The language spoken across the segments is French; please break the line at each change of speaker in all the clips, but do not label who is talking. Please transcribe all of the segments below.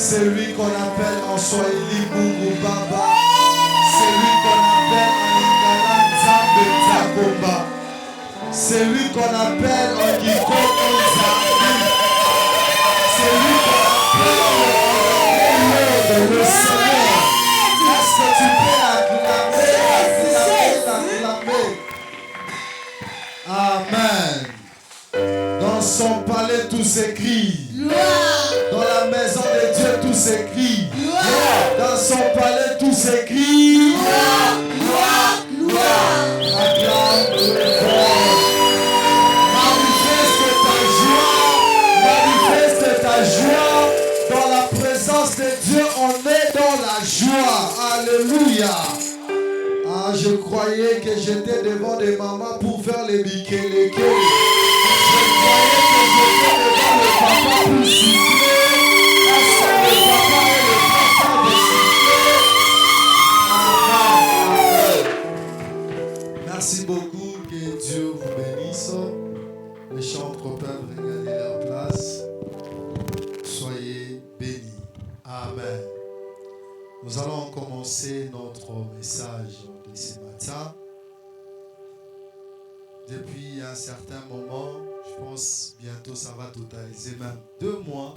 Celui qu'on appelle en Swahili Mungu Baba. Celui qu'on appelle en Lingala Nzambe Nzakomba. Celui qu'on appelle en Giko Nzambi. Celui qu'on appelle le Seigneur. Est-ce que tu peux l'acclamer? Amen. Dans son palais tout s'écrie. Dans la maison de Dieu tout s'écrit. Dans son palais tout s'écrit. Acclame-le fort. Manifeste ta joie. Dans la présence de Dieu, on est dans la joie. Alléluia. Ah, je croyais que j'étais devant des mamans pour faire les bikeleke. Je croyais que j'étais devant le papa pour siffler. Est-ce que le papa est le papa de siffler? Amen. Merci beaucoup. Que Dieu vous bénisse. Les chantres peuvent regagner leur place. Soyez bénis. Amen. Nous allons commencer notre message de ce matin. Depuis un certain moment, je pense bientôt ça va totaliser même 2 mois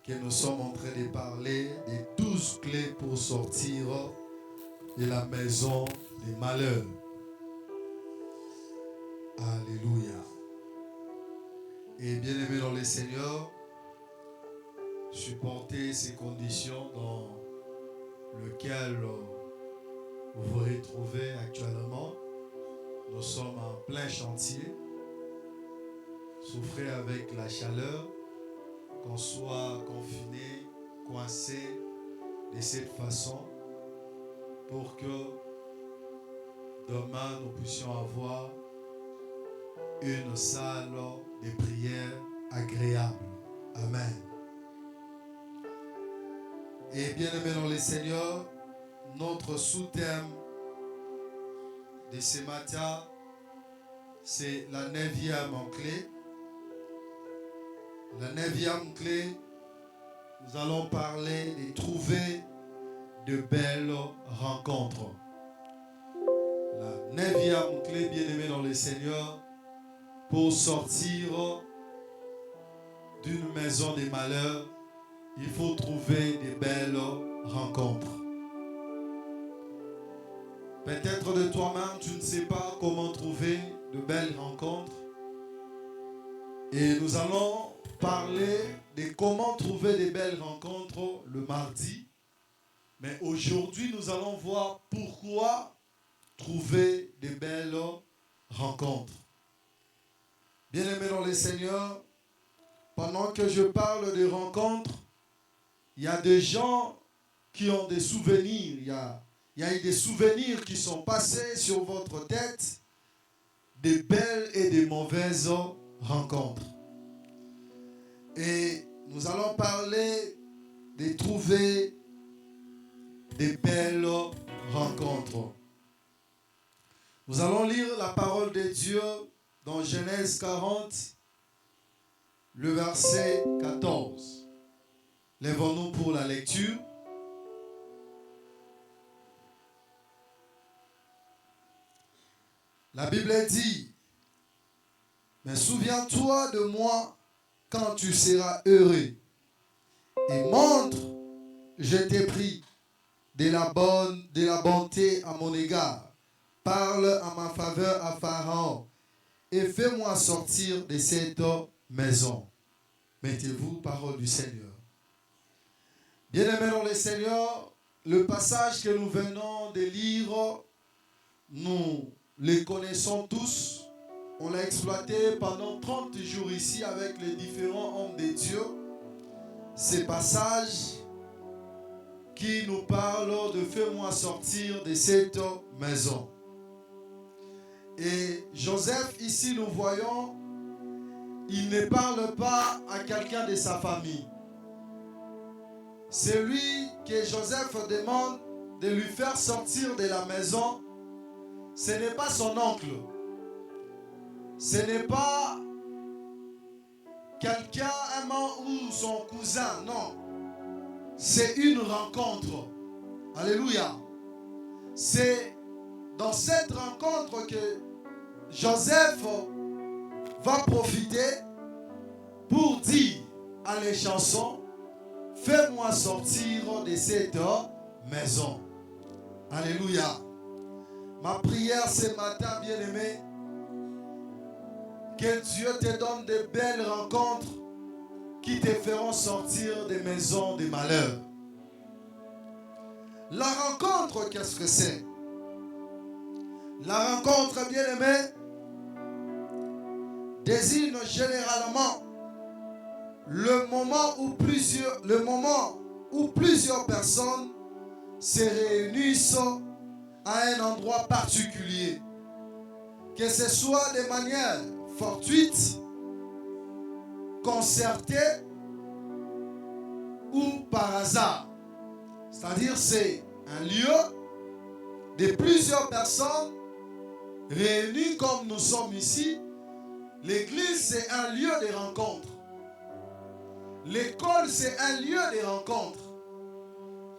que nous sommes en train de parler des 12 clés pour sortir de la maison des malheurs. Alléluia. Et bien aimé dans le Seigneur, supportez ces conditions dans lesquelles vous vous retrouvez actuellement. Nous sommes en plein chantier. Souffrez avec la chaleur, qu'on soit confiné, coincé de cette façon pour que demain nous puissions avoir une salle de prière agréable. Amen. Et bien aimé dans le Seigneur, notre sous-thème de ce matin, c'est la 9e clé. La 9e clé, nous allons parler de trouver de belles rencontres. La 9e clé, bien aimé dans le Seigneur, pour sortir d'une maison des malheurs, il faut trouver de belles rencontres. Peut-être de toi-même, tu ne sais pas comment trouver de belles rencontres. Et nous allons parler de comment trouver de belles rencontres le mardi. Mais aujourd'hui, nous allons voir pourquoi trouver de belles rencontres. Bien-aimés dans le Seigneur, pendant que je parle de rencontres, il y a des gens qui ont des souvenirs. Il y a eu des souvenirs qui sont passés sur votre tête, des belles et des mauvaises rencontres. Et nous allons parler de trouver des belles rencontres. Nous allons lire la parole de Dieu dans Genèse 40, le verset 14. Lèvons-nous pour la lecture. La Bible dit, « Mais souviens-toi de moi quand tu seras heureux, et montre, je t'ai pris, de la bonté à mon égard. Parle à ma faveur à Pharaon, et fais-moi sortir de cette maison. » Mettez-vous, parole du Seigneur. Bien-aimés dans le Seigneur, le passage que nous venons de lire, nous les connaissons tous. On l'a exploité pendant 30 jours ici avec les différents hommes de Dieu. Ces passages qui nous parlent de « Fais-moi sortir de cette maison ». Et Joseph, ici, nous voyons, il ne parle pas à quelqu'un de sa famille. C'est lui que Joseph demande de lui faire sortir de la maison. Ce n'est pas son oncle. Ce n'est pas quelqu'un, un membre ou son cousin, non. c'est une rencontre. Alléluia. C'est dans cette rencontre que Joseph va profiter pour dire à les chansons, fais-moi sortir de cette maison. Alléluia. Ma prière ce matin, bien-aimé, que Dieu te donne de belles rencontres qui te feront sortir des maisons de malheur. La rencontre, qu'est-ce que c'est? La rencontre, bien-aimé, désigne généralement le moment où plusieurs personnes se réunissent à un endroit particulier, que ce soit de manière fortuite, concertée ou par hasard. C'est-à-dire c'est un lieu de plusieurs personnes réunies comme nous sommes ici. L'église, c'est un lieu de rencontre. L'école, c'est un lieu de rencontre.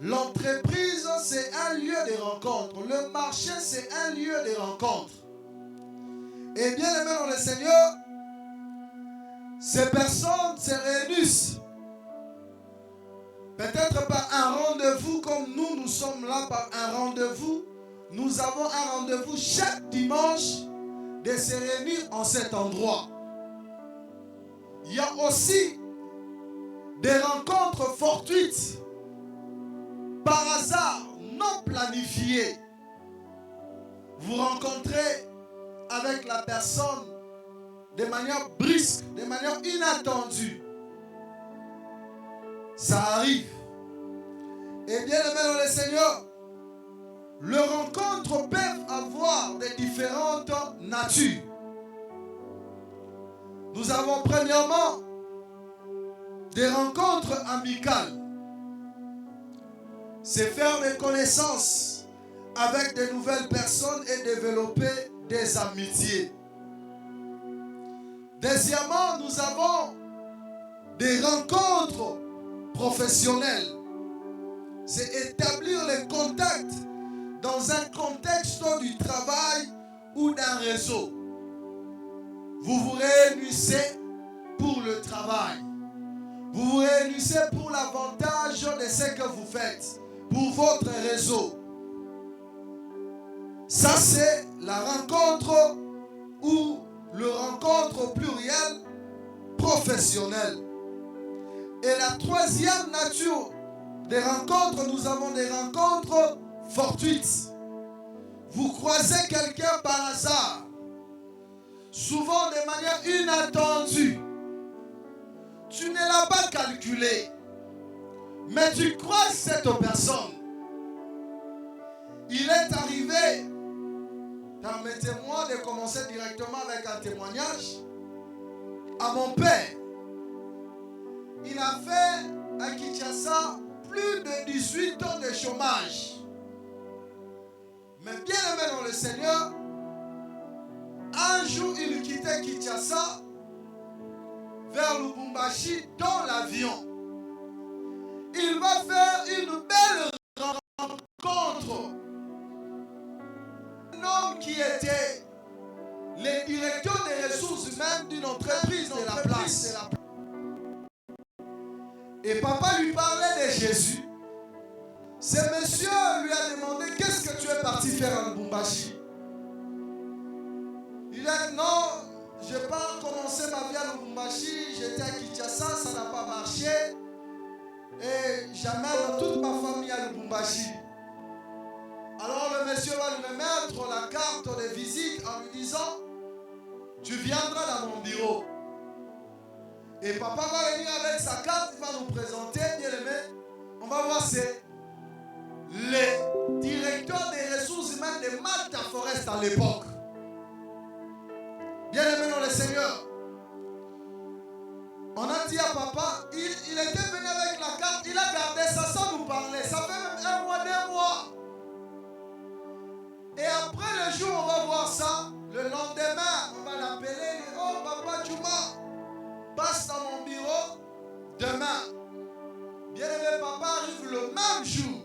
L'entreprise, c'est un lieu de rencontre. Le marché, c'est un lieu de rencontre. Et bien aimé dans le Seigneur, ces personnes se réunissent. Peut-être par un rendez-vous comme nous sommes là par un rendez-vous. Nous avons un rendez-vous chaque dimanche de se réunir en cet endroit. Il y a aussi des rencontres fortuites, par hasard, non planifiées. Vous rencontrez avec la personne de manière brusque, de manière inattendue. Ça arrive. Et bien aimé dans le Seigneur, les rencontres peuvent avoir de différentes natures. Nous avons premièrement des rencontres amicales. C'est faire des connaissances avec de nouvelles personnes et développer des amitiés. Deuxièmement, nous avons des rencontres professionnelles. C'est établir les contacts dans un contexte du travail ou d'un réseau. Vous vous réunissez pour le travail. Vous vous réunissez pour l'avantage de ce que vous faites, pour votre réseau. Ça, c'est la rencontre ou le rencontre pluriel professionnel. Et la troisième nature des rencontres, nous avons des rencontres fortuites. Vous croisez quelqu'un par hasard, souvent de manière inattendue. Tu ne l'as pas calculé, mais tu croises cette personne. Il est arrivé, permettez-moi de commencer directement avec un témoignage, à mon père. Il a fait à Kinshasa plus de 18 ans de chômage. Mais bien aimé dans le Seigneur, un jour il quittait Kinshasa vers Lubumbashi dans l'avion. Il va faire une belle rencontre. Un homme qui était le directeur des ressources humaines d'une entreprise de la place. Et papa lui parlait de Jésus. Ce monsieur lui a demandé, qu'est-ce que tu es parti faire à Lubumbashi? Il a dit, non, je n'ai pas commencé ma vie à Lubumbashi, j'étais à Kinshasa, ça n'a pas marché. Et j'amène toute ma famille à Lubumbashi. Alors le monsieur va lui mettre la carte de visite en lui disant, tu viendras dans mon bureau. Et papa va venir avec sa carte, il va nous présenter, bien aimé. On va voir, c'est le directeur des ressources humaines de Malta Forest à l'époque. Bien aimé dans le Seigneur. On a dit à papa, il était venu avec la carte, il a gardé ça sans nous parler. Ça fait même 1 mois, 2 mois. Et après le jour, on va voir ça. Le lendemain, on va l'appeler. Oh, papa Juma, passe dans mon bureau demain. Bien aimé, papa arrive même jour,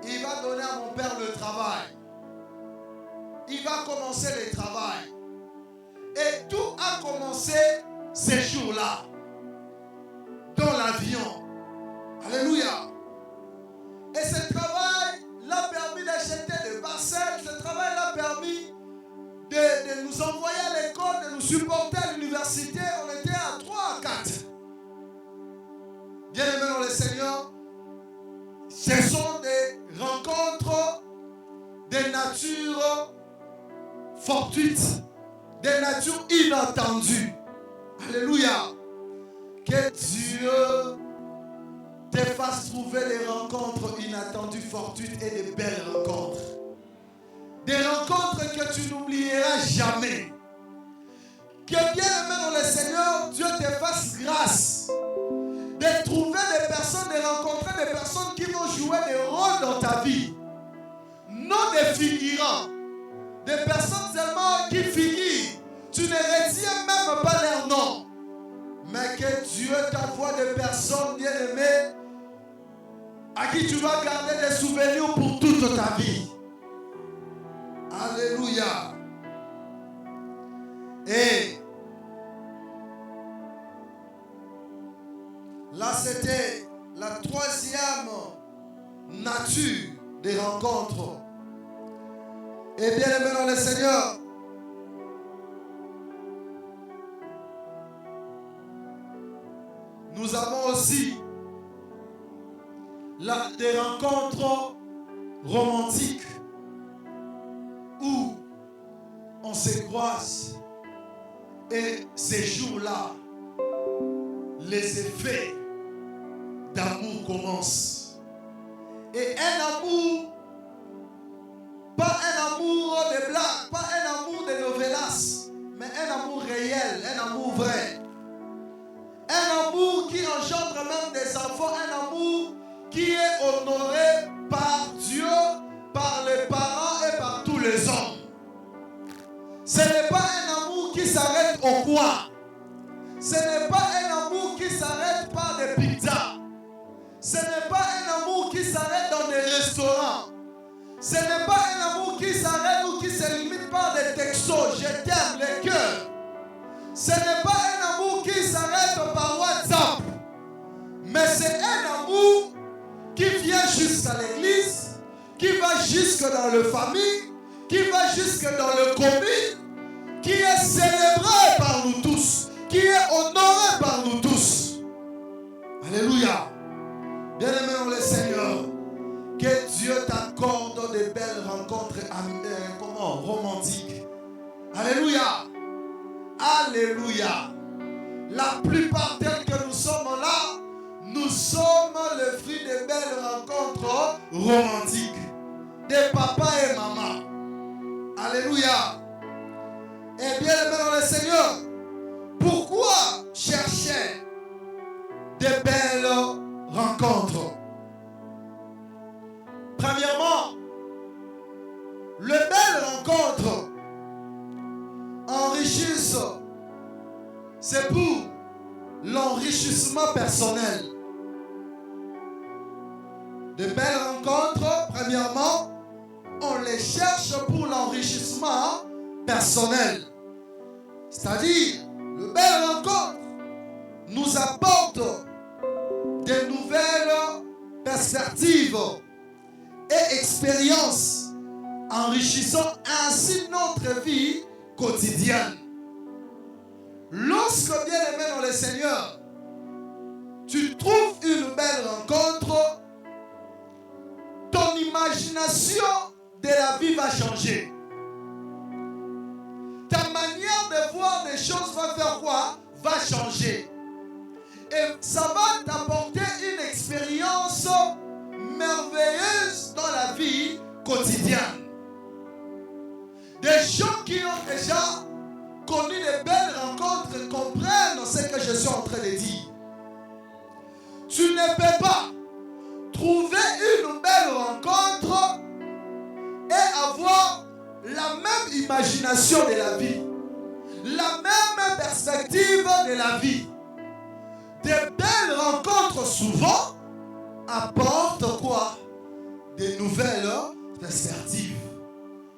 il va donner à mon père le travail. Il va commencer le travail. Et tout a commencé ces jours-là. Dans l'avion. Alléluia. Et ce travail l'a permis d'acheter des parcelles. Ce travail l'a permis de nous envoyer à l'école, de nous supporter à l'université. On était à 3 à 4. Bien aimés dans le Seigneur, ce sont des rencontres de nature fortuite, de nature inattendue. Alléluia. Que Dieu te fasse trouver des rencontres inattendues, fortuites et de belles rencontres. Des rencontres que tu n'oublieras jamais. Que bien aimé dans le Seigneur, Dieu te fasse grâce de trouver des personnes, de rencontrer des personnes qui vont jouer des rôles dans ta vie. Non des figurants. Des personnes seulement qui figurent. Tu ne retiens même pas leur nom. Mais que Dieu t'envoie des personnes bien-aimées à qui tu vas garder des souvenirs pour toute ta vie. Alléluia. Et là, c'était la 3e nature des rencontres. Et bien-aimés dans le Seigneur, nous avons aussi des rencontres romantiques où on se croise et ces jours-là, les effets d'amour commencent. Et un amour, pas un amour de blague, pas un amour de novelas, mais un amour réel, un amour vrai. Un amour qui engendre même des enfants, un amour qui est honoré par Dieu, par les parents et par tous les hommes. Ce n'est pas un amour qui s'arrête au coin. Ce n'est pas un amour qui s'arrête par des pizzas. Ce n'est pas un amour qui s'arrête dans des restaurants. Ce n'est pas un amour qui s'arrête ou qui se limite par des textos. Je t'aime, les cœurs. Ce n'est pas un amour qui s'arrête par WhatsApp. Mais c'est un amour qui vient jusqu'à l'église, qui va jusque dans la famille, qui va jusque dans le commune, qui est célébré par nous tous, qui est honoré par nous tous. Alléluia. Bien-aimé dans le Seigneur, que Dieu t'accorde de belles rencontres romantiques. Alléluia. Alléluia. La plupart tels que nous sommes là, nous sommes le fruit de belles rencontres romantiques. De papa et maman. Alléluia. Et bien aimé dans le Seigneur, pourquoi chercher de belles rencontres? Premièrement, les belles rencontres enrichissent. C'est pour l'enrichissement personnel. De belles rencontres, premièrement, on les cherche pour l'enrichissement personnel. C'est-à-dire, les belles rencontres nous apportent de nouvelles perspectives et expériences, enrichissant ainsi notre vie quotidienne. Lorsque, bien aimé dans le Seigneur, tu trouves une belle rencontre, ton imagination de la vie va changer. Ta manière de voir les choses va faire quoi? Va changer. Et ça va t'apporter une expérience merveilleuse dans la vie quotidienne. Des gens qui ont déjà connu de belles rencontres comprennent ce que je suis en train de dire. Tu ne peux pas trouver une belle rencontre et avoir la même imagination de la vie, la même perspective de la vie. De belles rencontres souvent apportent nouvelle perspective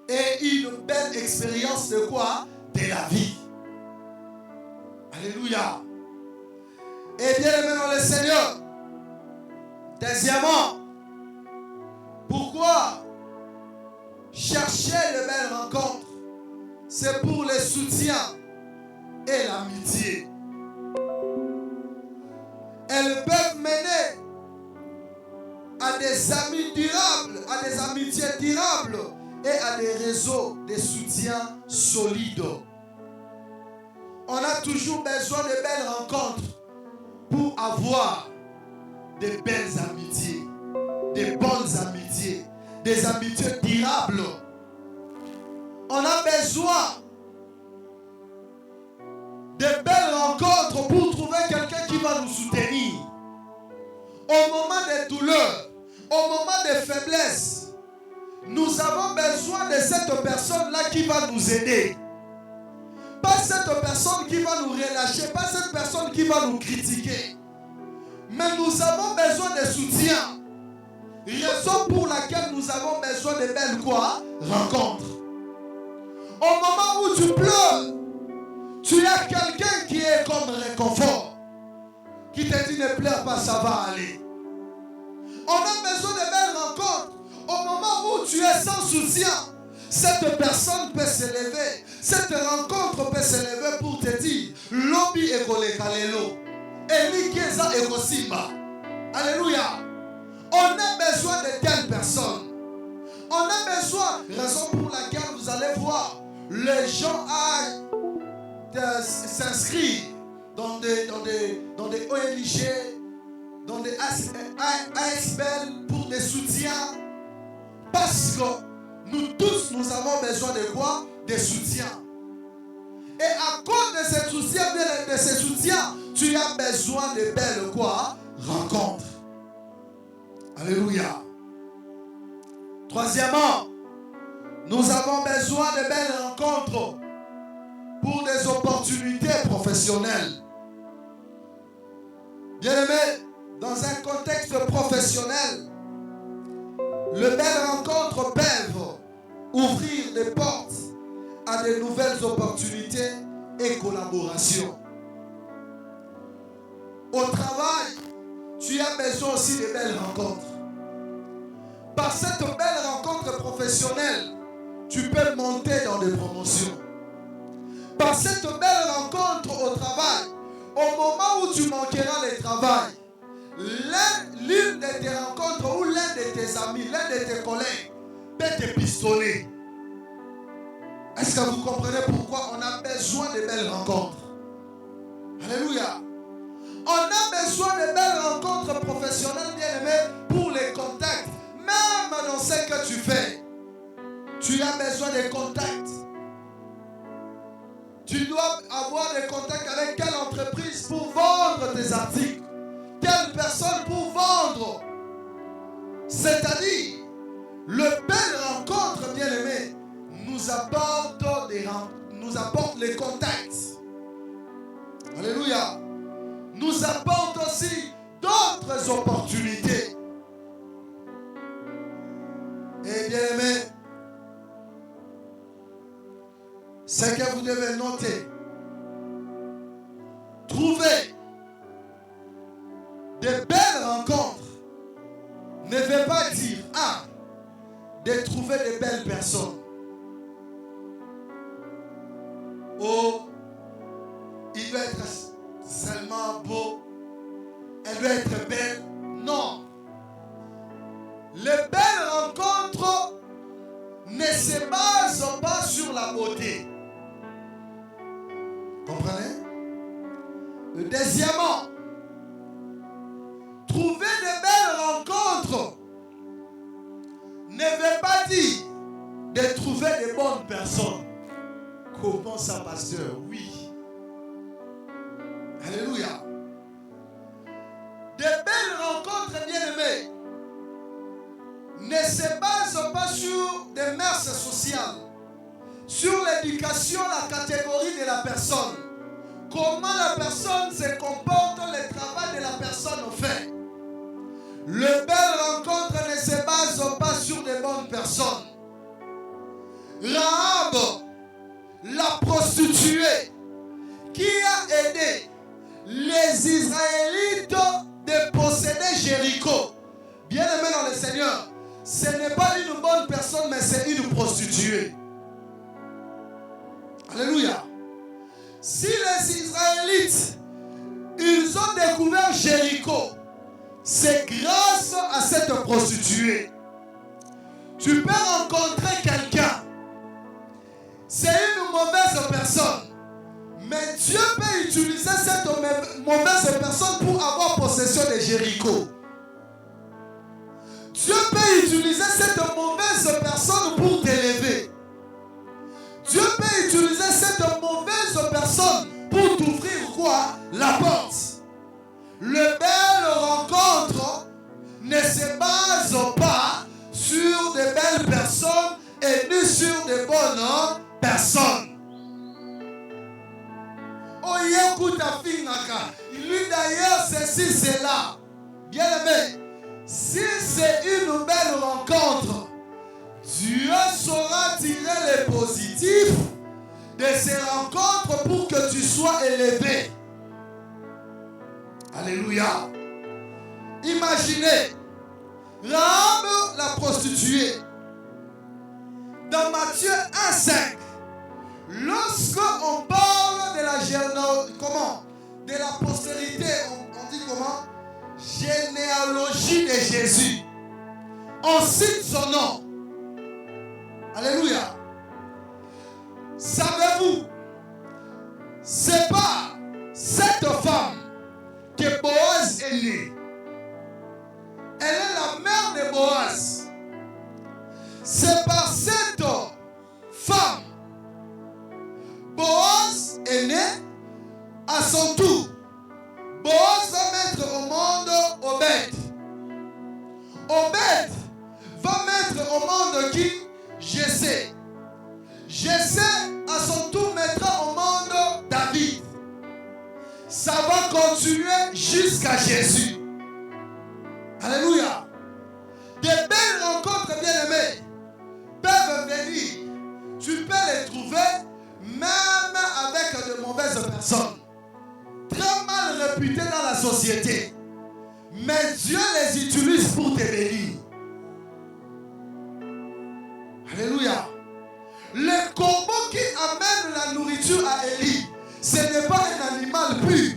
et une belle expérience de quoi? De la vie. Alléluia. Et bien aimé dans le Seigneur, deuxièmement, pourquoi chercher de belles rencontres? C'est pour le soutien et l'amitié. Elles peuvent mener à des amis durables, à des amitiés durables et à des réseaux de soutien solides. On a toujours besoin de belles rencontres pour avoir de belles amitiés, de bonnes amitiés, des amitiés durables. On a besoin de belles rencontres pour trouver quelqu'un qui va nous soutenir. Au moment des douleurs, au moment des faiblesses, nous avons besoin de cette personne-là qui va nous aider. Pas cette personne qui va nous relâcher, pas cette personne qui va nous critiquer. Mais nous avons besoin de soutien. Raison pour laquelle nous avons besoin de belles quoi? Rencontres. Au moment où tu pleures, tu as quelqu'un qui est comme réconfort, qui te dit ne pleure pas, ça va aller. On a besoin de belles rencontres. Au moment où tu es sans soutien, cette personne peut se lever. Cette rencontre peut se lever pour te dire Lobi ekole kalelo. Eli keza ekosimba. Alléluia. On a besoin de telles personnes. On a besoin, raison pour laquelle vous allez voir les gens s'inscrire dans des ONG, dans des ASBL pour des soutiens. Parce que nous tous, nous avons besoin de quoi? Des soutiens. Et à cause de ces soutiens, tu as besoin de belles quoi? Rencontres. Alléluia. Troisièmement, nous avons besoin de belles rencontres pour des opportunités professionnelles. Bien-aimés, dans un contexte professionnel, les belles rencontres peuvent ouvrir des portes à de nouvelles opportunités et collaborations. Au travail, tu as besoin aussi de belles rencontres. Par cette belle rencontre professionnelle, tu peux monter dans des promotions. Par cette belle rencontre au travail, au moment où tu manqueras le travail, l'une de tes rencontres ou l'un de tes amis, l'un de tes collègues peut te pistonner. Est-ce que vous comprenez pourquoi on a besoin de belles rencontres? Alléluia. On a besoin de belles rencontres professionnelles, bien-aimés, pour les contacts. Même dans ce que tu fais, tu as besoin de contacts. Tu dois avoir des contacts avec quelle entreprise pour vendre tes articles? Quelle personne pour vendre? C'est-à-dire, le belle rencontre, bien-aimé, nous apporte les contacts. Alléluia. Nous apporte aussi d'autres opportunités. Et bien-aimé, ce que vous devez noter, trouver de belles rencontres ne veut pas dire de trouver de belles personnes. Oh, il doit être seulement beau, elle doit être belle. Non. Les belles rencontres ne se basent pas sur la beauté. Comprenez? Deuxièmement, trouver de belles rencontres ne veut pas dire de trouver de bonnes personnes. Comment ça, pasteur? Oui. Alléluia. De belles rencontres, bien-aimées, ne se basent pas sur des mœurs sociales, sur l'éducation, la catégorie de la personne, comment la personne se comporte, le travail de la personne fait. Les belles rencontres ne se basent pas sur des les Israélites de posséder Jéricho. Bien-aimé dans le Seigneur, ce n'est pas une bonne personne, mais c'est une prostituée. Alléluia. Si les Israélites, ils ont découvert Jéricho, c'est grâce à cette prostituée. Tu peux rencontrer quelqu'un, c'est une mauvaise personne, mais Dieu peut utiliser cette mauvaise personne pour avoir possession de Jéricho. Dieu peut utiliser cette mauvaise personne pour t'élever. Dieu peut utiliser cette mauvaise personne pour t'ouvrir quoi? La porte. Le belle rencontre ne se base pas sur de belles personnes et ni sur de bonnes personnes. Lui d'ailleurs, ceci, cela. Bien aimé, si c'est une belle rencontre, Dieu saura tirer les positifs de ces rencontres pour que tu sois élevé. Alléluia. Imaginez Rahab la prostituée. Dans Matthieu 1,5, lorsqu'on parle de de la postérité, on dit comment? Généalogie de Jésus. On cite son nom. Alléluia. Savez-vous, c'est pas cette femme que Boaz est née. Elle est la mère de Boaz. C'est par cette femme Boaz est né. À son tour, Boaz va mettre au monde Obed. Obed va mettre au monde qui? Jessé. Jessé, à son tour, mettra au monde David. Ça va continuer jusqu'à Jésus. Alléluia. Des belles rencontres, bien-aimées, peuvent venir. Tu peux les trouver même avec de mauvaises personnes, très mal réputées dans la société. Mais Dieu les utilise pour te bénir. Alléluia. Le corbeau qui amène la nourriture à Élie, ce n'est pas un animal pur.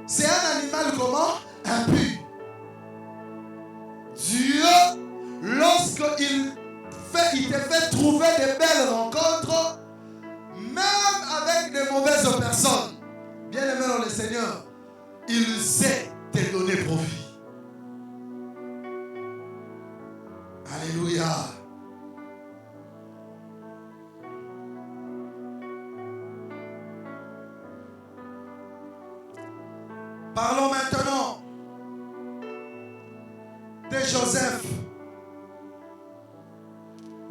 C'est un animal comment? Impur. Dieu, lorsqu'il te fait trouver de belles rencontres, même avec de mauvaises personnes, bien aimé dans le Seigneur, il sait te donner profit. Alléluia. Parlons maintenant de Joseph.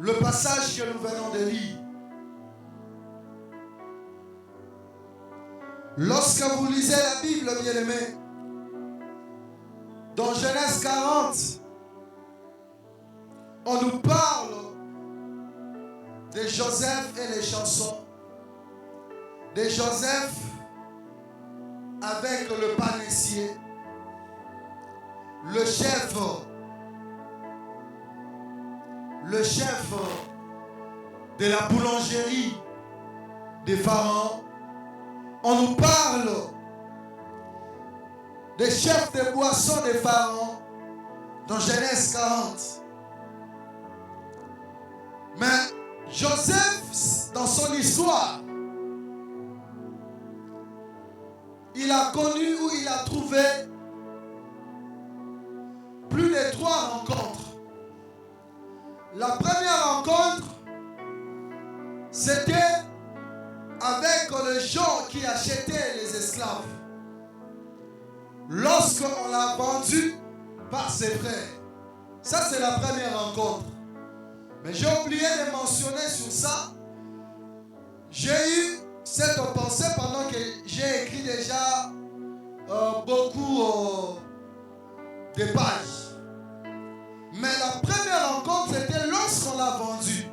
Le passage que nous venons de lire. Lorsque vous lisez la Bible, bien-aimés, dans Genèse 40, on nous parle de Joseph et les chansons. De Joseph avec le panissier, le chef de la boulangerie des pharaons. On nous parle des chefs de boissons des pharaons dans Genèse 40. Mais Joseph, dans son histoire, il a connu ou il a trouvé plus de 3 rencontres. La première rencontre, c'était avec les gens qui achetaient les esclaves. Lorsqu'on l'a vendu par ses frères. Ça, c'est la première rencontre. Mais j'ai oublié de mentionner sur ça. J'ai eu cette pensée pendant que j'ai écrit déjà beaucoup de pages. Mais la première rencontre, c'était lorsqu'on l'a vendu.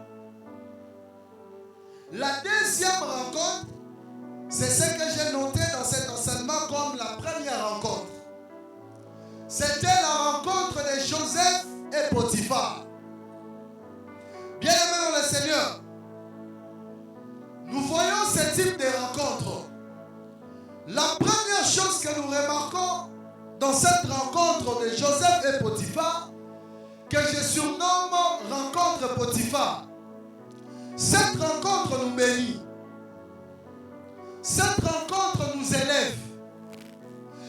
La deuxième rencontre, c'est ce que j'ai noté dans cet enseignement comme la première rencontre. Potiphar. Bien-aimés dans le Seigneur, nous voyons ce type de rencontre. La première chose que nous remarquons dans cette rencontre de Joseph et Potiphar, que je surnomme rencontre Potiphar. Cette rencontre nous bénit. Cette rencontre nous élève.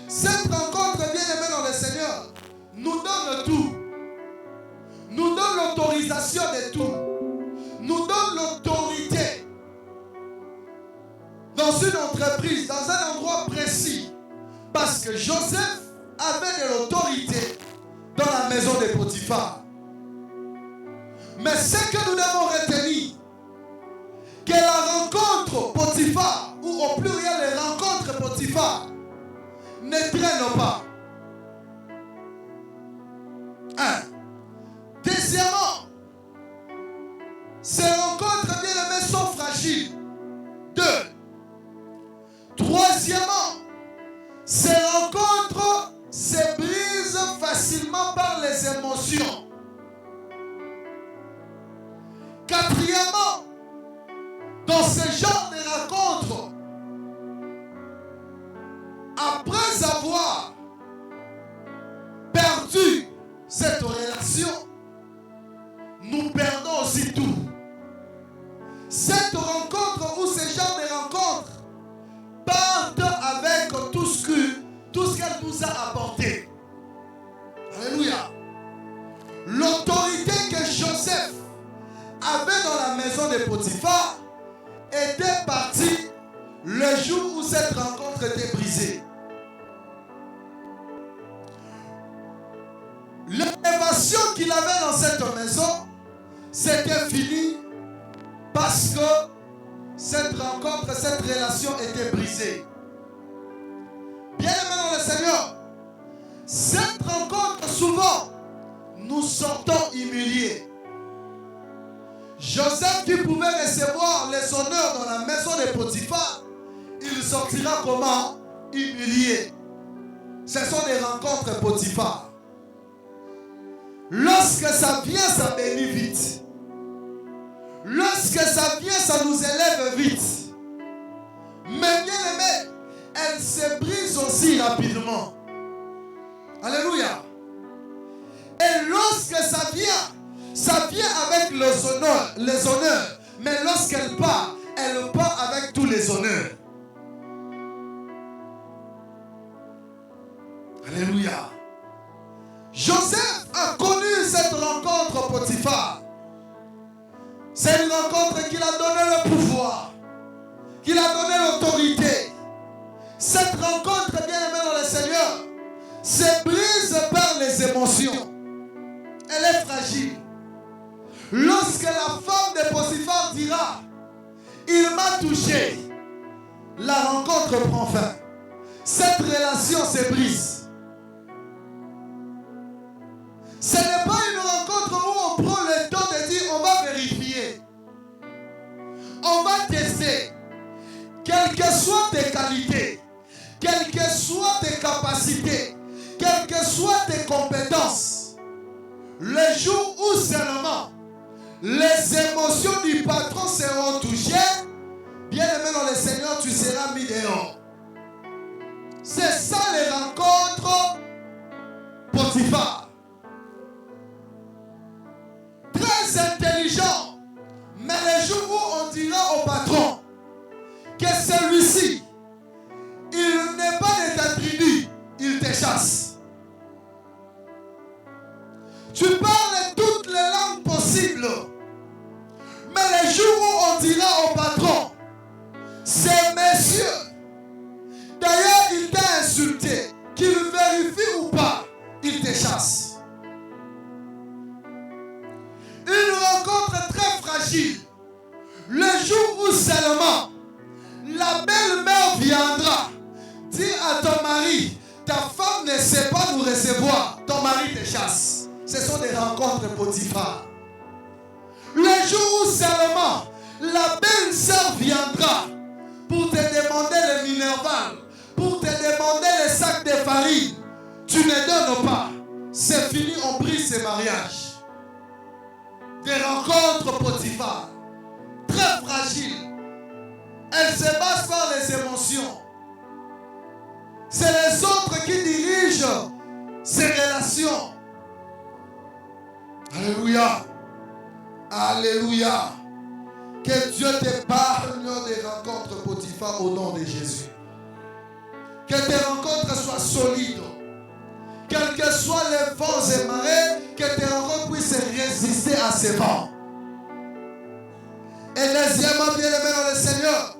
Cette rencontre, bien-aimée dans le Seigneur, nous donne tout. Nous donne l'autorisation de tout. Nous donne l'autorité dans une entreprise, dans un endroit précis. Parce que Joseph avait de l'autorité dans la maison de Potiphar. Mais ce que nous devons retenir, que la rencontre Potiphar, ou au pluriel les rencontres Potiphar, ne traînent pas. Un. Deuxièmement, ces rencontres bien-aimées sont fragiles. Deux. Troisièmement, ces rencontres se brisent facilement par les émotions. Quatrièmement, dans ce genre de rencontres, après avoir perdu cette relation, nous perdons aussi tout. Cette rencontre ou ce genre de rencontre partent avec tout ce qu'elle nous a apporté. Alléluia. L'autorité que Joseph avait dans la maison de Potiphar était partie le jour où cette rencontre était brisée. L'élévation qu'il avait dans cette maison, c'était fini parce que cette rencontre, cette relation était brisée. Bien-aimés dans le Seigneur, cette rencontre, souvent, nous sortons humiliés. Joseph qui pouvait recevoir les honneurs dans la maison de Potiphar, il sortira comment? Humilié. Ce sont des rencontres Potiphar. Lorsque ça vient, ça bénit vite. Lorsque ça vient, ça nous élève vite. Mais bien aimé, elle se brise aussi rapidement. Alléluia. Et lorsque ça vient avec les honneurs. Mais lorsqu'elle part avec tous les honneurs. Alléluia. Joseph a connu cette rencontre Potiphar. C'est une rencontre qui a donné le pouvoir, qui a donné l'autorité. Cette rencontre, bien-aimée dans le Seigneur, se brise par les émotions. Elle est fragile. Lorsque la femme de Potiphar dira, il m'a touché, la rencontre prend fin. Cette relation se brise. Ce n'est pas une rencontre où on prend le temps de dire on va vérifier. On va tester. Quelles que soient tes qualités, quelles que soient tes capacités, quelles que soient tes compétences, le jour où seulement les émotions du patron seront touchées, bien-aimé dans le Seigneur, tu seras mis dehors. C'est ça les rencontres Potiphar. Très intelligent, mais le jour où on dira au patron que celui-ci, il n'est pas de ta tribu, il te chasse. Tu parles toutes les langues possibles, mais le jour où on dira au patron, c'est monsieur, d'ailleurs il t'a insulté, qu'il vérifie ou pas, il te chasse. Une rencontre très fragile. Le jour où seulement la belle-mère viendra dire à ton mari, ta femme ne sait pas nous recevoir, ton mari te chasse. Ce sont des rencontres Potiphar. Le jour où seulement la belle-sœur viendra pour te demander le minerval, pour te demander les sacs de farine, tu ne donnes pas. C'est fini, on brise ce mariage. Potiphar, très fragile. Elle se base par les émotions. C'est les autres qui dirigent ces relations. Alléluia. Alléluia. Que Dieu t'épargne des rencontres Potiphar au nom de Jésus. Que tes rencontres soient solides. Quels que soient les vents et marées, que tes rencontres puissent résister à ces vents. Et deuxièmement, bien-aimés dans le Seigneur,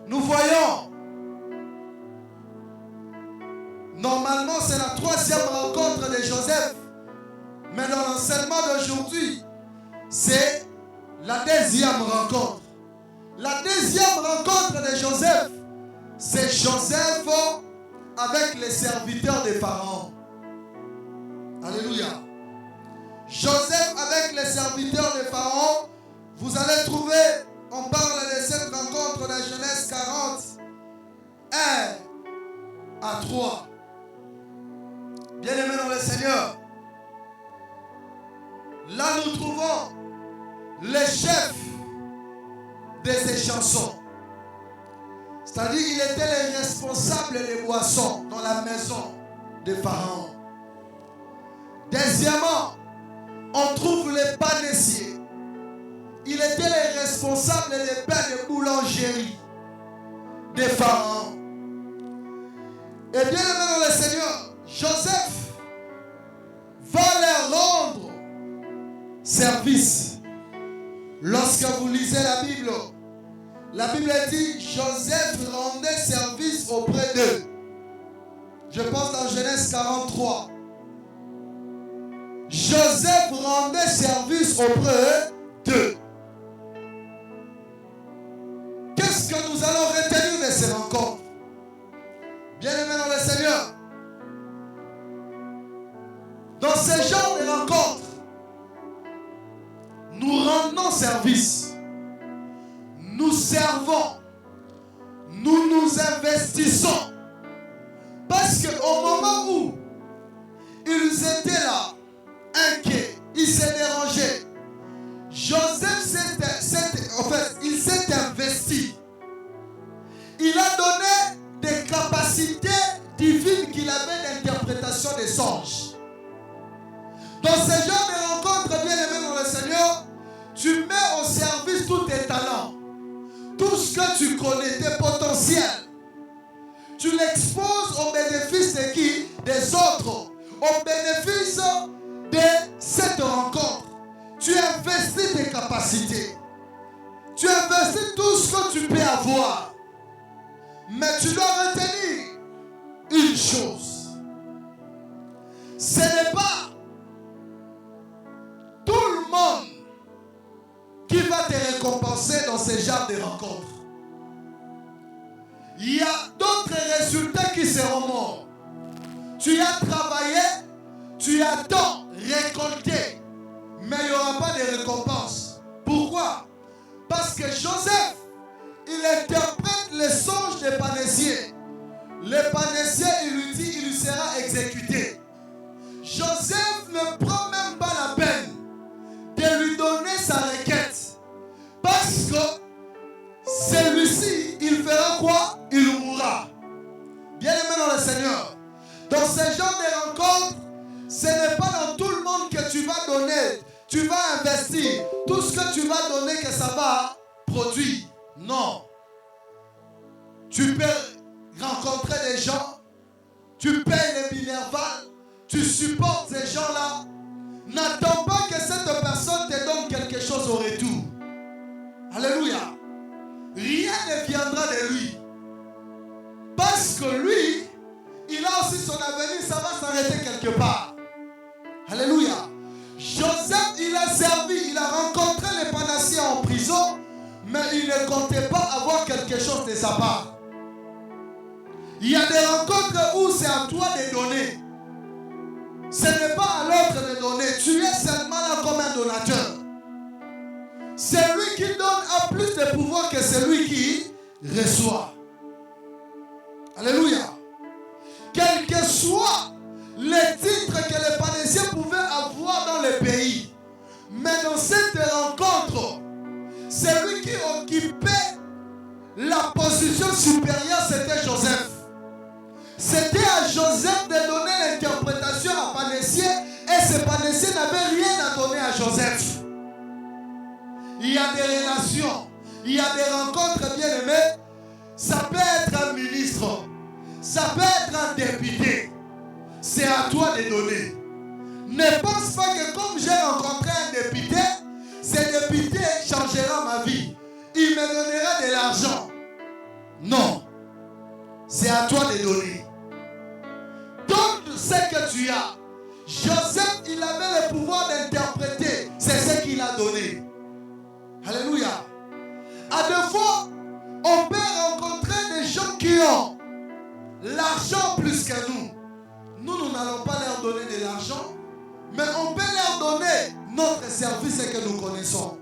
nous voyons, normalement c'est la troisième rencontre de Joseph, mais dans l'enseignement d'aujourd'hui, c'est la deuxième rencontre. La deuxième rencontre de Joseph, c'est Joseph avec les serviteurs de Pharaon. Alléluia. Joseph avec les serviteurs de Pharaon, vous allez trouver, on parle de cette rencontre de Genèse 40, 1 à 3. Bien-aimés dans le Seigneur, là nous trouvons les chefs de ces chansons. C'est-à-dire qu'il était le responsable des boissons dans la maison de Pharaon. Deuxièmement, on trouve les panissiers. Il était le responsable des pains de boulangerie de Pharaon. Et bien aimé dans le Seigneur, Joseph va leur rendre service. Lorsque vous lisez la Bible dit Joseph rendait service auprès d'eux. Je pense dans Genèse 43. Joseph rendait service auprès d'eux. Qu'est-ce que nous allons retenir de ces rencontres? Bien-aimés dans le Seigneur, dans ce genre de rencontres, nous rendons service. Nous servons, nous nous investissons. Parce qu'au moment où ils étaient là, inquiets, ils se dérangeaient, Joseph il s'est investi. Il a donné des capacités divines qu'il avait d'interprétation des songes. Dans ce genre de rencontres, bien-aimés dans le Seigneur, tu mets au service tous tes talents. Tout ce que tu connais, tes potentiels, tu l'exposes au bénéfice de qui? Des autres. Au bénéfice de cette rencontre. Tu investis tes capacités. Tu investis tout ce que tu peux avoir. Mais tu dois retenir une chose. Ce n'est pas tout le monde qui va te récompenser dans ce genre de rencontres. Il y a d'autres résultats qui seront morts. Tu as travaillé, tu as tant récolté, mais il n'y aura pas de récompense. Pourquoi? Parce que Joseph, il interprète les songes des panissiers. Le panissier, il lui dit, il lui sera exécuté. Joseph ne prend même pas la peine de lui donner sa requête. Parce que celui-ci, il fera quoi? Il mourra. Bien-aimé dans le Seigneur, dans ce genre de rencontres, ce n'est pas dans tout le monde que tu vas donner, tu vas investir. Tout ce que tu vas donner, que ça va produire. Non. Tu peux rencontrer des gens, tu payes les minervales, tu supportes ces gens-là. N'attends pas que cette personne te donne quelque chose au retour. Alléluia. Rien ne viendra de lui. Parce que lui, il a aussi son avenir, ça va s'arrêter quelque part. Alléluia. Joseph, il a servi, il a rencontré les panassiers en prison, mais il ne comptait pas avoir quelque chose de sa part. Il y a des rencontres où c'est à toi de donner. Ce n'est pas à l'autre de donner. Tu es seulement là comme un donateur. Celui qui donne a plus de pouvoir que celui qui reçoit. Alléluia. Quel que soit les titres que les panassiers pouvaient avoir dans le pays, Mais dans cette rencontre, celui qui occupait la position supérieure, c'était Joseph. C'était à Joseph de donner l'interprétation à Panésier, et ce Panésier n'avait rien à donner à Joseph. Il y a des relations, il y a des rencontres bien aimées. Ça peut être un ministre, ça peut être un député. C'est à toi de donner. Ne pense pas que comme j'ai rencontré un député, ce député changera ma vie. Il me donnera de l'argent. Non. C'est à toi de donner. Donne ce que tu as. Joseph, il avait le pouvoir d'interpréter. C'est ce qu'il a donné. Alléluia. À deux fois, on peut rencontrer des gens qui ont l'argent plus que nous. Nous n'allons pas leur donner de l'argent, mais on peut leur donner notre service que nous connaissons.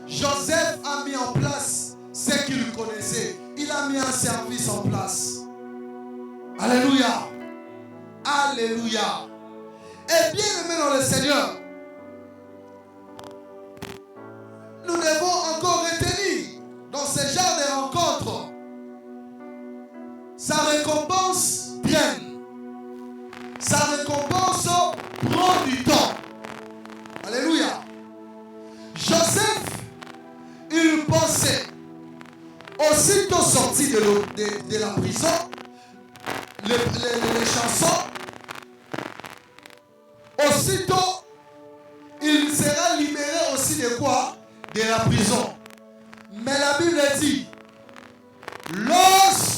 Joseph a mis en place ce qu'il connaissait. Il a mis un service en place. Alléluia. Alléluia. Et bien aimé dans le Seigneur, nous devons encore retenir dans ce genre de rencontres, sa récompense vienne. Sa récompense prend du temps. Alléluia. Joseph, il pensait, aussitôt sorti de la prison, les chansons, aussitôt, il sera libéré aussi de quoi? De la prison. Mais la Bible dit, lorsque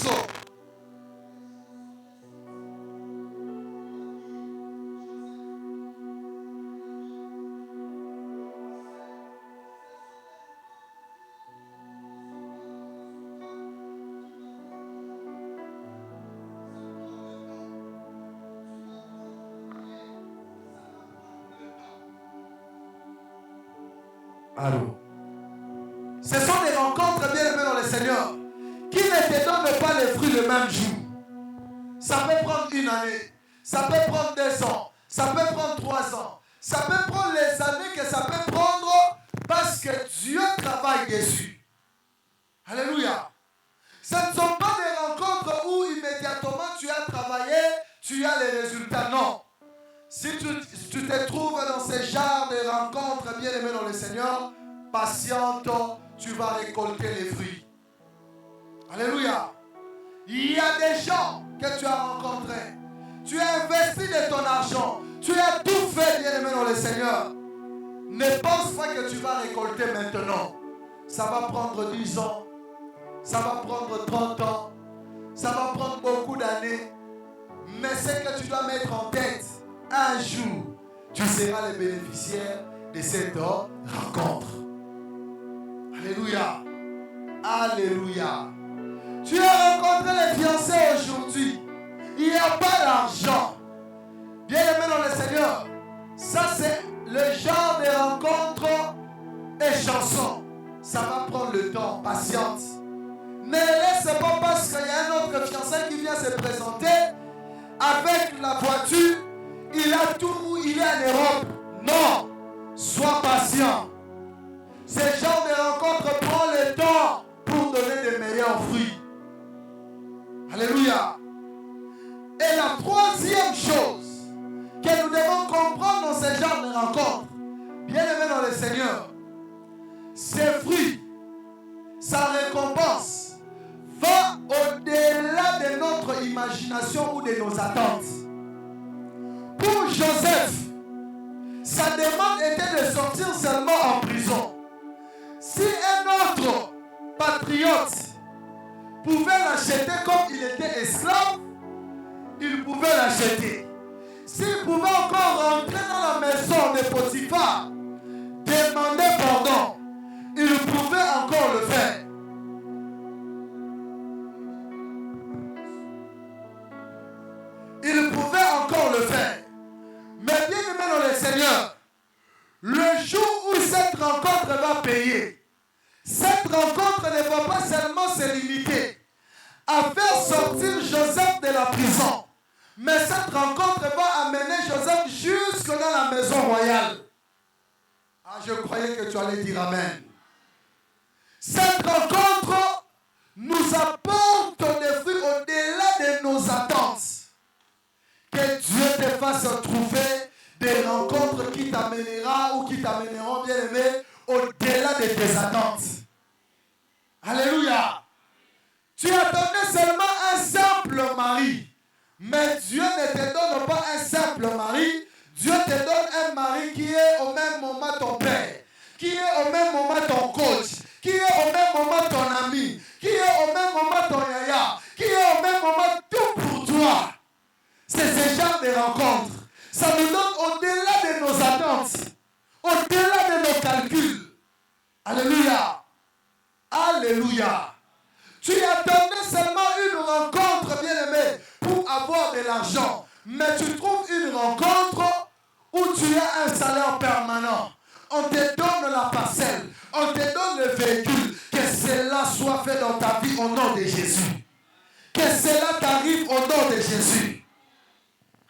allô. Ce sont des rencontres bien aimées dans le Seigneur qui ne te donnent pas les fruits le même jour. Ça peut prendre une année, ça peut prendre 2 ans, ça peut prendre 3 ans, ça peut prendre les années que ça peut prendre parce que Dieu travaille dessus. Alléluia. Ce ne sont pas des rencontres où immédiatement tu as travaillé, tu as les résultats. Non. Si tu te trouves dans ce genre de rencontres bien aimées dans le Seigneur, patiente, tu vas récolter les fruits. Alléluia. Il y a des gens que tu as rencontrés. Tu as investi de ton argent. Tu as tout fait bien aimé dans le Seigneur. Ne pense pas que tu vas récolter maintenant. Ça va prendre 10 ans. Ça va prendre 30 ans. Ça va prendre beaucoup d'années. Mais ce que tu dois mettre en tête, un jour, tu seras le bénéficiaire de cette rencontre. Alléluia. Alléluia. Tu as rencontré les fiancés aujourd'hui. Il n'y a pas d'argent. Bien aimé dans le Seigneur, ça c'est le genre de rencontre et chanson. Ça va prendre le temps, patiente. Ne laisse pas parce qu'il y a un autre fiancé qui vient se présenter avec la voiture. Il a tout, il est en Europe. Non, sois patient. Ce genre de rencontre prend le temps pour donner de meilleurs fruits. Alléluia. Et la troisième chose que nous devons comprendre dans ce genre de rencontre, bien aimé dans le Seigneur, ces fruits, sa récompense va au-delà de notre imagination ou de nos attentes. Pour Joseph, sa demande était de sortir seulement en prison. Si un autre patriote pouvait l'acheter comme il était esclave, il pouvait l'acheter. S'il pouvait encore rentrer dans la maison de Potiphar, demander pardon, il pouvait encore le faire. Il pouvait encore le faire. Mais bien aimé dans le Seigneur, le jour où cette rencontre va payer, cette rencontre ne va pas seulement se limiter à faire sortir Joseph de la prison, mais cette rencontre va amener Joseph jusque dans la maison royale. Je croyais que tu allais dire Amen. Cette rencontre nous apporte des fruits au-delà de nos attentes. Que Dieu te fasse trouver des rencontres qui t'amèneront ou qui t'amèneront, bien aimé, au-delà de tes attentes. Alléluia. Tu attendais seulement un simple mari. Mais Dieu ne te donne pas un simple mari. Dieu te donne un mari qui est au même moment ton père, qui est au même moment ton coach, qui est au même moment ton ami, qui est au même moment ton yaya, qui est au même moment tout pour toi. C'est ce genre de rencontres. Ça nous donne au-delà de nos attentes, au-delà de nos calculs. Alléluia. Alléluia. Tu attendais seulement une rencontre, bien-aimé, pour avoir de l'argent. Mais tu trouves une rencontre où tu as un salaire permanent. On te donne la parcelle, on te donne le véhicule. Que cela soit fait dans ta vie au nom de Jésus. Que cela t'arrive au nom de Jésus.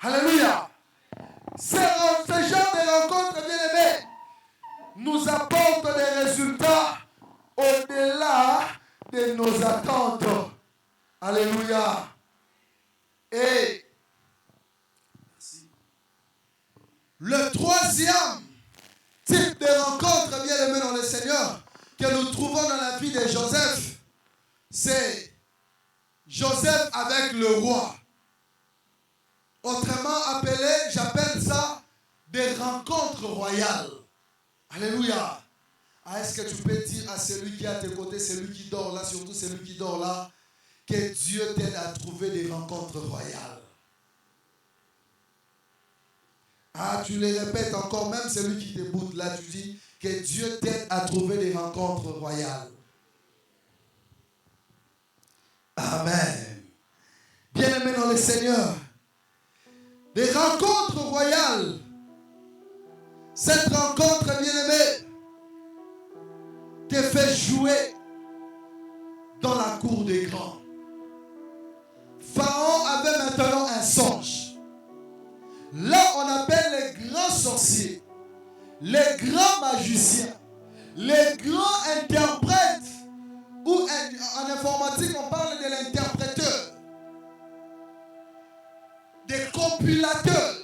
Alléluia. Ce genre de rencontre, bien-aimé, nous apporte des résultats au-delà de nos attentes. Alléluia. Et le troisième type de rencontre, bien aimé dans le Seigneur, que nous trouvons dans la vie de Joseph, c'est Joseph avec le roi. Autrement appelé, j'appelle ça des rencontres royales. Alléluia. Ah, est-ce que tu peux dire à celui qui est à tes côtés, celui qui dort là, surtout celui qui dort là, que Dieu t'aide à trouver des rencontres royales? Ah, tu les répètes encore, même celui qui t'écoute là, tu dis que Dieu t'aide à trouver des rencontres royales. Amen. Bien-aimé dans le Seigneur, des rencontres royales. Cette rencontre, bien-aimé, te fait jouer dans la cour des grands. Pharaon avait maintenant un songe. Là, on appelle les grands sorciers, les grands magiciens, les grands interprètes, ou en informatique, on parle de l'interpréteur, des compilateurs.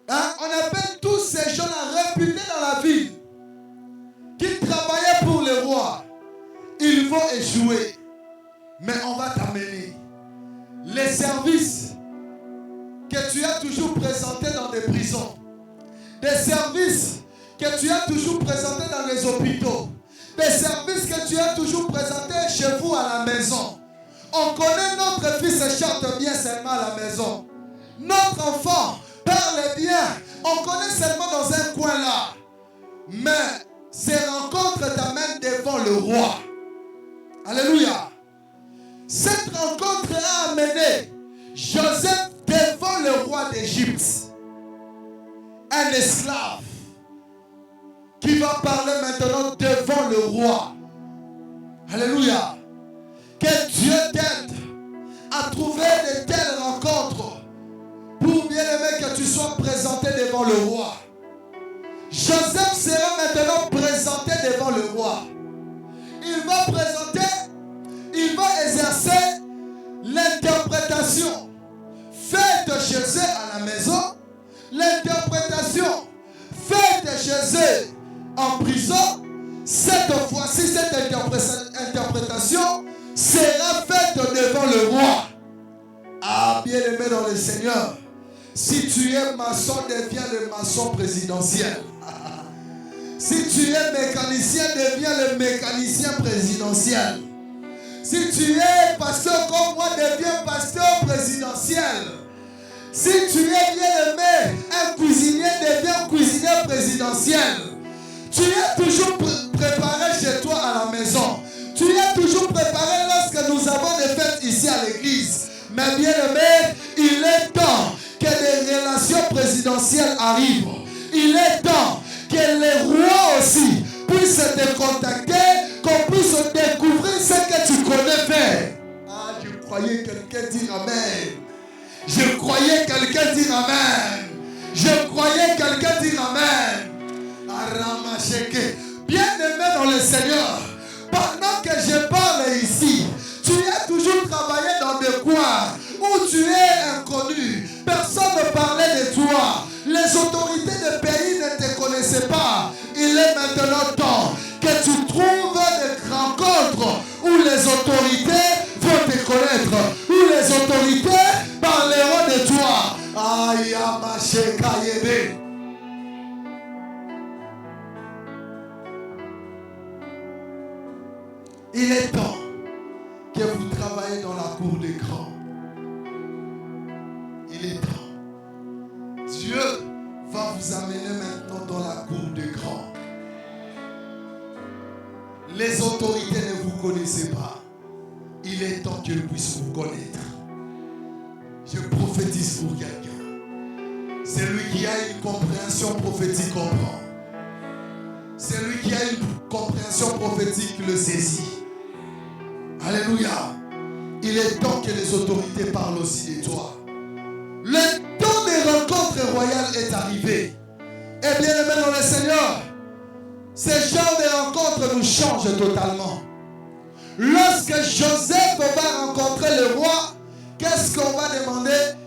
Hein? On appelle tous ces gens-là réputés dans la ville, qui travaillaient pour le roi. Ils vont échouer, mais on va t'amener les services que tu as toujours présentés dans des prisons, des services que tu as toujours présentés dans les hôpitaux, des services que tu as toujours présentés chez vous à la maison. On connaît notre fils chante bien seulement à la maison. Notre enfant parle bien, on connaît seulement dans un coin là. Mais ces rencontres t'amènent devant le roi. Alléluia. Cette rencontre a amené Joseph devant le roi d'Égypte. Un esclave qui va parler maintenant devant le roi. Alléluia. Que Dieu t'aide à trouver de telles rencontres pour bien aimer que tu sois présenté devant le roi. Joseph sera maintenant présenté devant le roi. Il va exercer l'interprétation faite chez eux à la maison, l'interprétation faite chez eux en prison. Cette fois-ci, cette interprétation sera faite devant le roi. Ah, bien-aimé dans le Seigneur, si tu es maçon, deviens le maçon présidentiel. Si tu es mécanicien, deviens le mécanicien présidentiel. Si tu es pasteur comme moi, deviens pasteur présidentiel. Si tu es bien aimé, un cuisinier, deviens cuisinier présidentiel. Tu es toujours préparé chez toi à la maison. Tu es toujours préparé lorsque nous avons des fêtes ici à l'église. Mais bien aimé, il est temps que des relations présidentielles arrivent. Il est temps que les rois aussi puissent te contacter, qu'on puisse découvrir ce que tu connais faire. Ah, je croyais quelqu'un dire Amen. Je croyais quelqu'un dire Amen. Je croyais quelqu'un dire Amen. Bien-aimé dans le Seigneur, pendant que je parle ici, tu as toujours travaillé dans des coins où tu es inconnu. Personne ne parlait de toi. Les autorités du pays ne te connaissaient pas. Il est maintenant temps que tu trouves des rencontres où les autorités vont te connaître, où les autorités parleront de toi. Aïe, il est temps que vous travaillez dans la cour des grands. Il est temps. Dieu va vous amener maintenant dans la cour des grands. Les autorités ne vous connaissent pas. Il est temps qu'ils puissent vous connaître. Je prophétise pour quelqu'un. Celui qui a une compréhension prophétique comprend. Celui qui a une compréhension prophétique le saisit. Alléluia. Il est temps que les autorités parlent aussi de toi. Le temps des rencontres royales est arrivé. Et bien aimé dans le Seigneur, ce genre de rencontres nous changent totalement. Lorsque Joseph va rencontrer le roi, qu'est-ce qu'on va demander?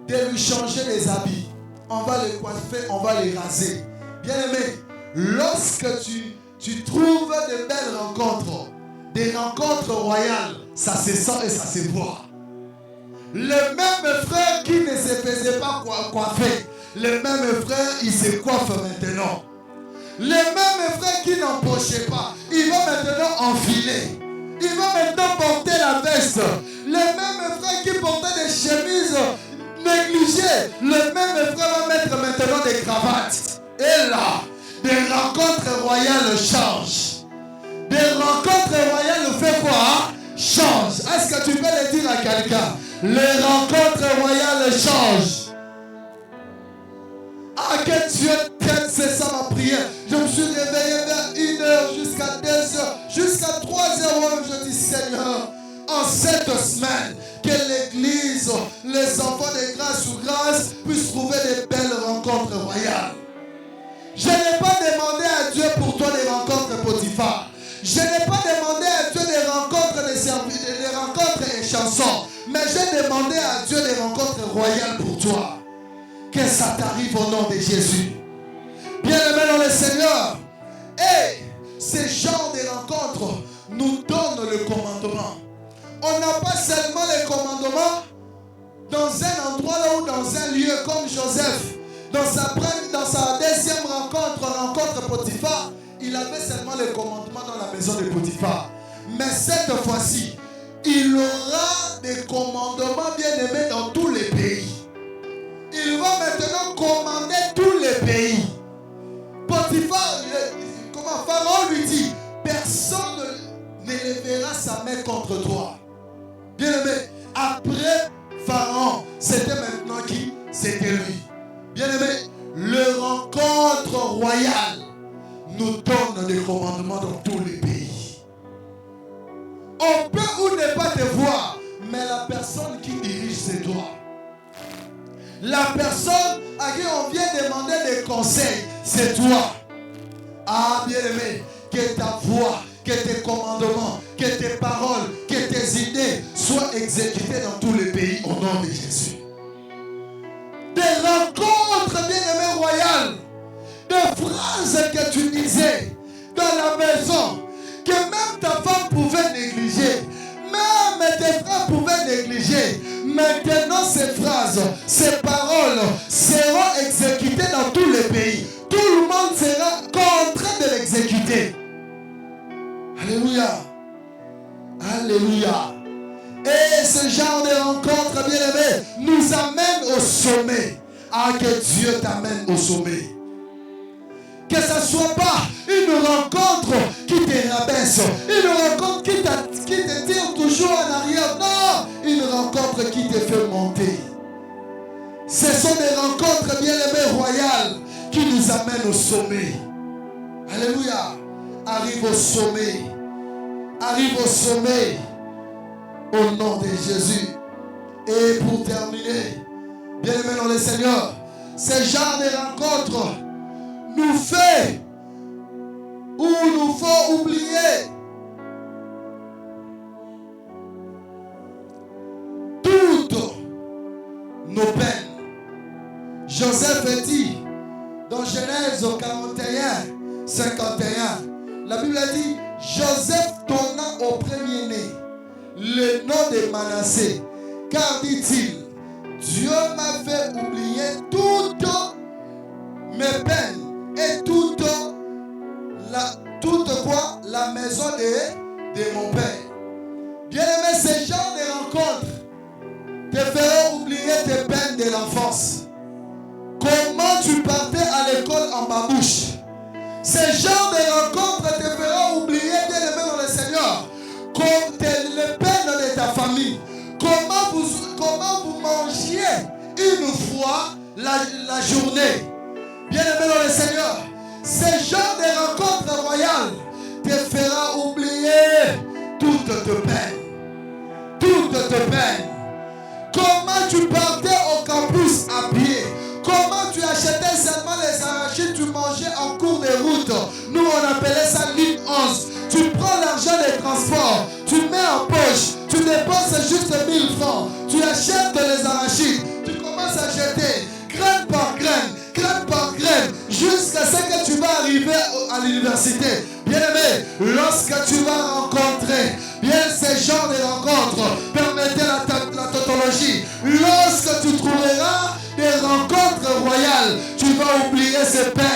De lui changer les habits. On va les coiffer, on va les raser. Bien aimé, lorsque tu trouves de belles rencontres, des rencontres royales, ça se sent et ça se voit. Le même frère qui ne se faisait pas coiffer, le même frère, il se coiffe maintenant. Le même frère qui n'empochait pas, il va maintenant enfiler. Il va maintenant porter la veste. Le même frère qui portait des chemises négligées, le même frère va mettre maintenant des cravates. Et là, des rencontres royales changent. Des rencontres royales fait quoi? Changent. Est-ce que tu peux le dire à quelqu'un? Les rencontres royales changent. Ah, que Dieu t'aide, c'est ça ma prière. Je me suis réveillé vers 1h jusqu'à 2h, jusqu'à 3h. Je dis Seigneur, en cette semaine, que l'église, les enfants de grâce ou grâce puissent trouver des belles rencontres royales. Je n'ai pas demandé à Dieu pour toi des rencontres Potiphar. Je n'ai pas demandé à Dieu des rencontres des rencontres et chansons. Mais j'ai demandé à Dieu des rencontres royales pour toi. Que ça t'arrive au nom de Jésus. Bien-aimé dans le Seigneur. Et ces genres de rencontres nous donnent le commandement. On n'a pas seulement le commandement dans un endroit là ou dans un lieu comme Joseph. Dans sa deuxième rencontre Potiphar, il avait seulement le commandement dans la maison de Potiphar. Mais cette fois-ci, il aura des commandements bien-aimés dans tous les pays. Il va maintenant commander tous les pays. Potiphar, Pharaon lui dit, personne ne lèvera sa main contre toi. Bien-aimé, après Pharaon, c'était maintenant qui? C'était lui. Bien-aimé, le rencontre royale nous donne des commandements dans tous les pays. On peut ou ne pas te voir, mais la personne qui dirige, c'est toi. La personne à qui on vient demander des conseils, c'est toi. Ah, bien-aimé, que ta voix, que tes commandements, que tes paroles, que tes idées soient exécutées dans tous les pays au nom de Jésus. Des rencontres, bien-aimé, royales, des phrases que tu disais dans la maison, que même ta femme pouvait négliger, même tes frères pouvaient négliger. Maintenant, ces phrases, ces paroles seront exécutées dans tous les pays. Tout le monde sera contraint de l'exécuter. Alléluia. Alléluia. Et ce genre de rencontre, bien-aimé, nous amène au sommet. Ah, que Dieu t'amène au sommet. Que ce ne soit pas une rencontre qui te rabaisse, une rencontre qui te tire toujours en arrière. Non, une rencontre qui te fait monter. Ce sont des rencontres bien-aimées royales qui nous amènent au sommet. Alléluia. Arrive au sommet. Arrive au sommet. Au nom de Jésus. Et pour terminer, bien-aimés dans le Seigneur, ce genre de rencontre nous fait où il nous faut oublier toutes nos peines. Joseph dit dans Genèse 41, 51, la Bible dit, Joseph donna au premier-né le nom de Manassé, car dit-il, Dieu m'a fait oublier toutes mes peines et toute la maison de mon père. Bien-aimé, ces genres de rencontres te feront oublier tes peines de l'enfance. Comment tu partais à l'école en babouche. Ces genres de rencontres te feront oublier, bien-aimé dans le Seigneur, les peines de ta famille. Comment vous mangiez une fois la journée. Bien-aimé dans le Seigneur, ces genres de rencontres royales te fera oublier toutes tes peines. Toutes tes peines. Comment tu partais au campus à pied. Comment tu achetais seulement les arachides, tu mangeais en cours de route. Nous on appelait ça ligne 11. Tu prends l'argent des transports, tu mets en poche, tu dépenses juste 1000 francs. Tu achètes les arachides, tu commences à jeter graine par graine, jusqu'à ce que tu vas arriver à l'université. Bien-aimé, lorsque tu vas rencontrer, bien ces genres de rencontres, permettez la tautologie. Lorsque tu trouveras des rencontres royales, tu vas oublier ces peines.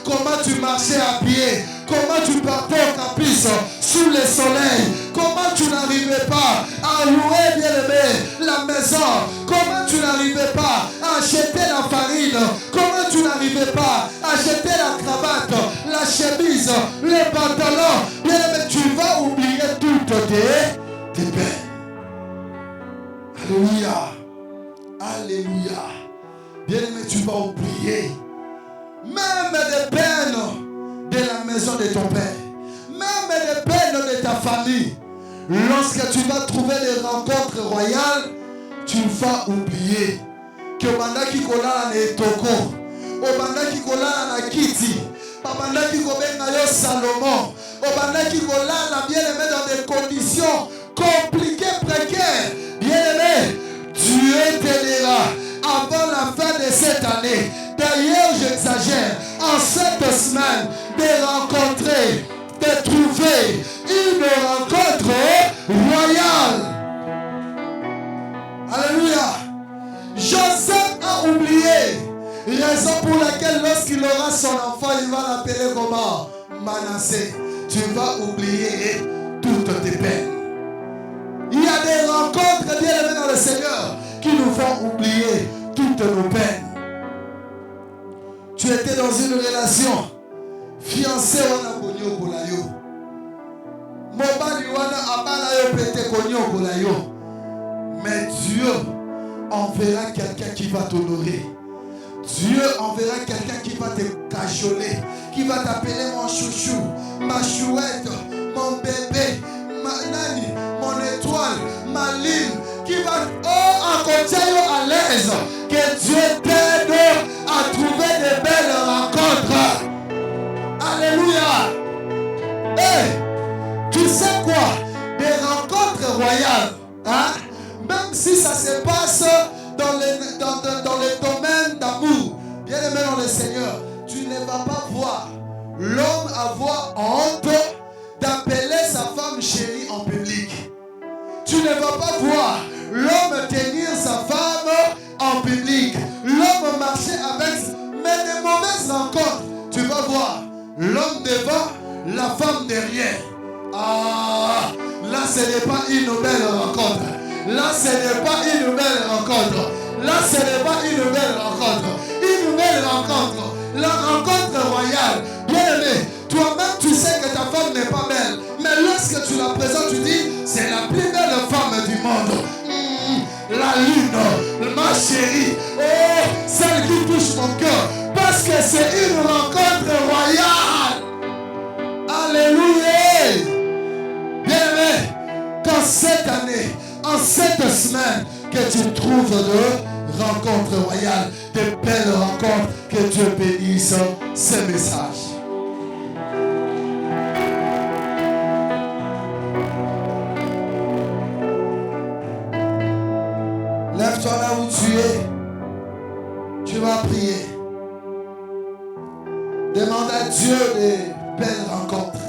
Comment tu marchais à pied, comment tu partais au campus sous le soleil, comment tu n'arrivais pas à louer, bien-aimé, la maison, comment tu n'arrivais pas à acheter la farine, comment tu n'arrivais pas à acheter la cravate, la chemise, les pantalons. Bien-aimé, tu vas oublier toutes tes peines. Alléluia. Alléluia. Bien-aimé, tu vas oublier même des peines de la maison de ton père, même des peines de ta famille. Lorsque tu vas trouver des rencontres royales, tu vas oublier que bandaki kolala na etoko, o bandaki kolala na kiti, bandaki kobenga yo Salomon, o bandaki kolala bien-aimé dans des conditions compliquées, précaires. Bien-aimé, Dieu t'aidera avant la fin de cette année. D'ailleurs, j'exagère, en cette semaine, de rencontrer, de trouver une rencontre royale. Alléluia. Joseph a oublié, raison pour laquelle lorsqu'il aura son enfant, il va l'appeler comment? Manassé. Tu vas oublier toutes tes peines. Il y a des rencontres, bien-aimés dans le Seigneur, qui nous font oublier toutes nos peines. Tu étais dans une relation, fiancé wana konyo kolayo. Mobali wana abala yo pete konyo kolayo. Mais Dieu enverra quelqu'un qui va t'honorer. Dieu enverra quelqu'un qui va te cajoler, qui va t'appeler mon chouchou, ma chouette, mon bébé, ma nani, mon étoile, ma ligne, qui va accompagner à l'aise. Que Dieu t'aide à trouver de belles rencontres. Alléluia. Hey, tu sais quoi? Des rencontres royales, hein? Même si ça se passe dans les domaines d'amour, bien aimé dans le Seigneur, tu ne vas pas voir l'homme avoir honte d'appeler sa femme chérie en public. Tu ne vas pas voir l'homme tenir sa femme en public, l'homme marcher avec, mais des mauvaises rencontres. Tu vas voir l'homme devant, la femme derrière. Ah, là ce n'est pas une belle rencontre. Là ce n'est pas une belle rencontre. Là ce n'est pas une belle rencontre. Une belle rencontre. La rencontre royale. Bien aimé, toi-même tu sais que ta femme n'est pas belle. Mais lorsque tu la présentes, tu dis, c'est la plus belle femme du monde. La lune, ma chérie, oh, celle qui touche mon cœur. Parce que c'est une rencontre royale. Alléluia. Bien-aimé, qu'en cette année, en cette semaine, que tu trouves de rencontres royales, de belles rencontres, que Dieu bénisse ces messages. Lève-toi là où tu es. Tu vas prier. Demande à Dieu des belles rencontres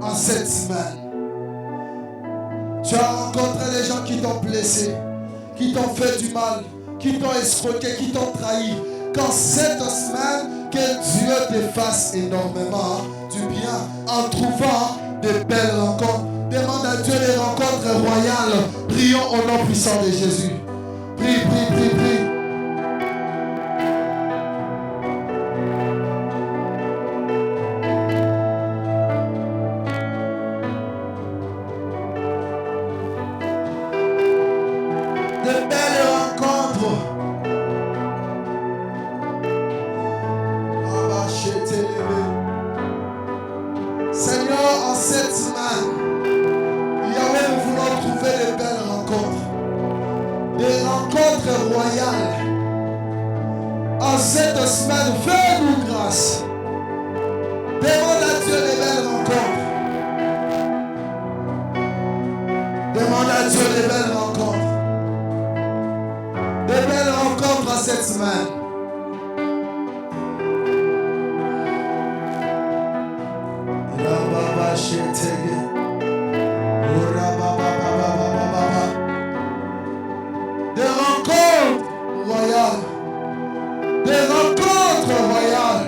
en cette semaine. Tu as rencontré des gens qui t'ont blessé, qui t'ont fait du mal, qui t'ont escroqué, qui t'ont trahi. Qu'en cette semaine, que Dieu te fasse énormément du bien en trouvant de belles rencontres. Demande à Dieu des rencontres royales. Prions au nom puissant de Jésus. Prie, prie, prie, prie. De belles rencontres. Seigneur, en cette semaine, Yahweh, nous voulons trouver de belles rencontres. Des rencontres royales. En cette semaine, fais-nous grâce. Demande à Dieu des belles rencontres. Demande à Dieu des belles rencontres. Des belles rencontres en cette semaine. Des rencontres royales. Des rencontres royales.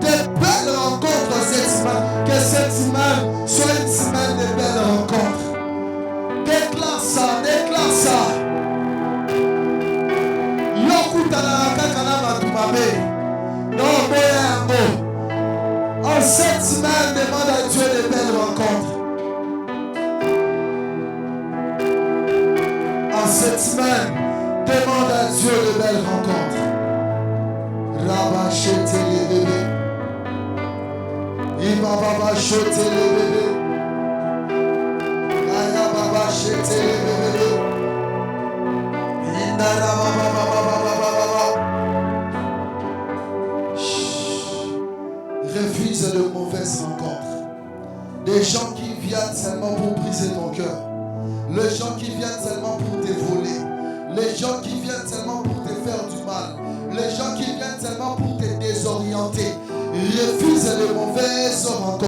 Des belles rencontres cette semaine. Que cette semaine soit une semaine de belles rencontres. Déclare ça, déclare ça. En cette semaine, demande à Dieu de belles rencontres. En cette semaine, demande à Dieu de belles rencontres. Rabachete les bébés. Ibababachete les bébés. Ayababachete les bébés. Refuse de mauvaises rencontres. Des gens qui viennent seulement pour briser ton cœur. Les gens qui viennent seulement pour te voler. Les gens qui viennent seulement pour te faire du mal. Les gens qui viennent seulement pour te désorienter. Refuse de mauvaises rencontres.